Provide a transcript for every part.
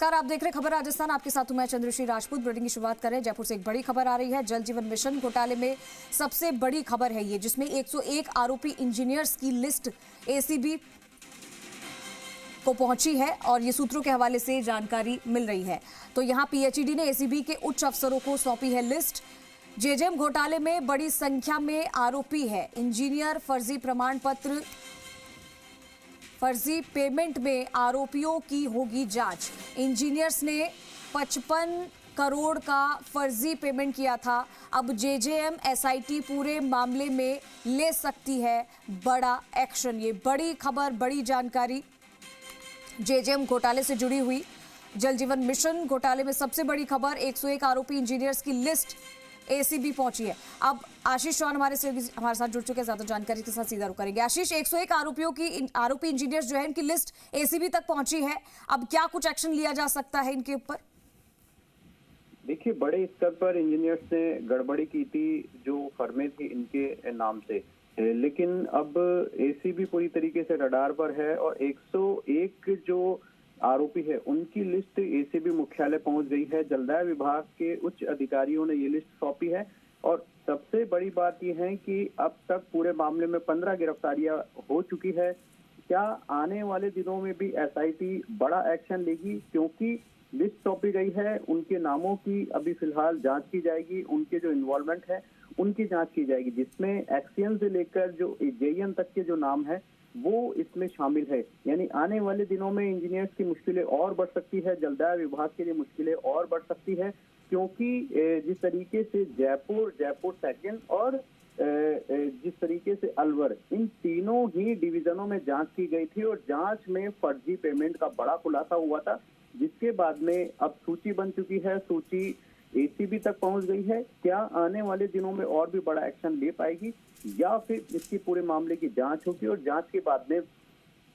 नमस्कार, आप देख रहे खबर राजस्थान। आपके साथ हूं मैं चंद्रश्री राजपूत। ब्रेकिंग की शुरुआत करें। जयपुर से एक बड़ी खबर आ रही है। जल जीवन मिशन घोटाले में सबसे बड़ी खबर है ये, जिसमें 101 आरोपी इंजीनियर्स की लिस्ट एसीबी को पहुंची है और ये सूत्रों के हवाले से जानकारी मिल रही है। तो यहां पीएचईडी ने एसीबी के उच्च अफसरों को सौंपी है लिस्ट। जेजेएम घोटाले में बड़ी संख्या में आरोपी है इंजीनियर। फर्जी प्रमाण पत्र, फर्जी पेमेंट में आरोपियों की होगी जांच। इंजीनियर्स ने 55 करोड़ का फर्जी पेमेंट किया था। अब जेजेएम एसआईटी पूरे मामले में ले सकती है बड़ा एक्शन। ये बड़ी खबर, बड़ी जानकारी जेजेएम घोटाले से जुड़ी हुई। जल जीवन मिशन घोटाले में सबसे बड़ी खबर, 101 आरोपी इंजीनियर्स की लिस्ट एसीबी पहुंची है। अब आशीष चौहान हमारे साथ जुड़ चुके हैं, ज्यादा जानकारी के साथ सीधा रुख करेंगे। आशीष, 101 आरोपी इंजीनियर्स जो है, इनकी लिस्ट एसीबी तक पहुंची है। अब क्या कुछ एक्शन लिया जा सकता है इनके ऊपर? देखिए, बड़े स्तर पर इंजीनियर्स ने गड़बड़ी की थी जो फर्में थी इनके नाम से, लेकिन अब एसीबी पूरी तरीके से रडार पर है और 101 जो आरोपी है उनकी लिस्ट एसीबी मुख्यालय पहुंच गई है। जलदाय विभाग के उच्च अधिकारियों ने ये लिस्ट सौंपी है और सबसे बड़ी बात यह है कि अब तक पूरे मामले में 15 गिरफ्तारियां हो चुकी है। क्या आने वाले दिनों में भी एसआईटी बड़ा एक्शन लेगी? क्योंकि लिस्ट सौंपी गई है, उनके नामों की अभी फिलहाल जांच की जाएगी, उनके जो इन्वॉल्वमेंट है उनकी जांच की जाएगी, जिसमें एक्सियन से लेकर जो जेईएन तक के जो नाम है वो इसमें शामिल है। यानी आने वाले दिनों में इंजीनियर्स की मुश्किलें और बढ़ सकती है, जलदाय विभाग के लिए मुश्किलें और बढ़ सकती है, क्योंकि जिस तरीके से जयपुर सेकंड और जिस तरीके से अलवर, इन तीनों ही डिवीजनों में जांच की गई थी और जांच में फर्जी पेमेंट का बड़ा खुलासा हुआ था, जिसके बाद में अब सूची बन चुकी है, सूची एसीबी तक पहुंच गई है। क्या आने वाले दिनों में और भी बड़ा एक्शन ले पाएगी या फिर इसकी पूरे मामले की जांच होगी और जांच के बाद में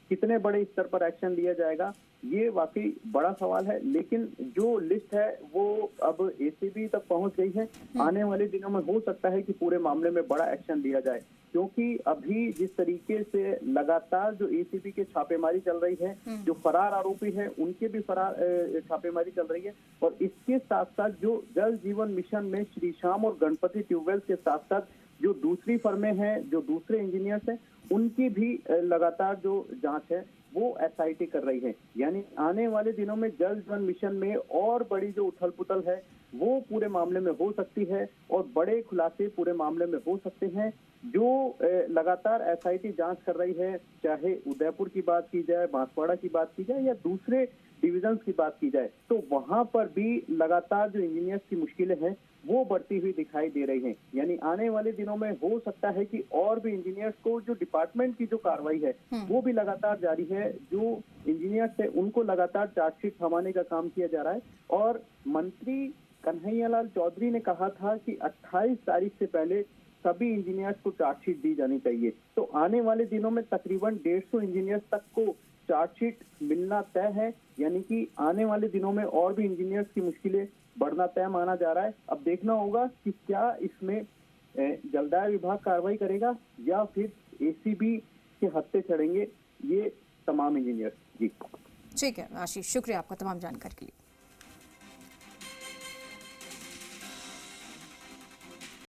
कितने बड़े स्तर पर एक्शन लिया जाएगा, ये वाकई बड़ा सवाल है। लेकिन जो लिस्ट है वो अब एसीबी तक पहुंच गई है। आने वाले दिनों में हो सकता है कि पूरे मामले में बड़ा एक्शन लिया जाए, क्योंकि अभी जिस तरीके से लगातार जो एसीबी के छापेमारी चल रही है, जो फरार आरोपी है उनके भी फरार छापेमारी चल रही है और इसके साथ साथ जो जल जीवन मिशन में श्री श्याम और गणपति ट्यूबवेल के साथ साथ जो दूसरी फर्में हैं, जो दूसरे इंजीनियर्स हैं, उनकी भी लगातार जो जांच है वो एसआईटी कर रही है। यानी आने वाले दिनों में जल जीवन मिशन में और बड़ी जो उथल पुथल है वो पूरे मामले में हो सकती है और बड़े खुलासे पूरे मामले में हो सकते हैं। जो लगातार एसआईटी जांच कर रही है, चाहे उदयपुर की बात की जाए, बांसवाड़ा की बात की जाए या दूसरे डिविजन्स की बात की जाए, तो वहां पर भी लगातार जो इंजीनियर्स की मुश्किलें हैं वो बढ़ती हुई दिखाई दे रही हैं। यानी आने वाले दिनों में हो सकता है कि और भी इंजीनियर्स को, जो डिपार्टमेंट की जो कार्रवाई है वो भी लगातार जारी है। जो इंजीनियर्स है उनको लगातार चार्जशीट थमाने का काम किया जा रहा है और मंत्री कन्हैयालाल चौधरी ने कहा था कि 28 तारीख से पहले सभी इंजीनियर्स को चार्जशीट दी जानी चाहिए। तो आने वाले दिनों में तकरीबन 150 इंजीनियर्स तक को चार्जशीट मिलना तय है। यानी कि आने वाले दिनों में और भी इंजीनियर्स की मुश्किलें बढ़ना तय माना जा रहा है। अब देखना होगा कि क्या इसमें जलदाय विभाग कार्रवाई करेगा या फिर एसीबी के हत्थे चढ़ेंगे ये तमाम इंजीनियर्स। जी ठीक है आशीष, शुक्रिया आपका तमाम जानकारी के लिए।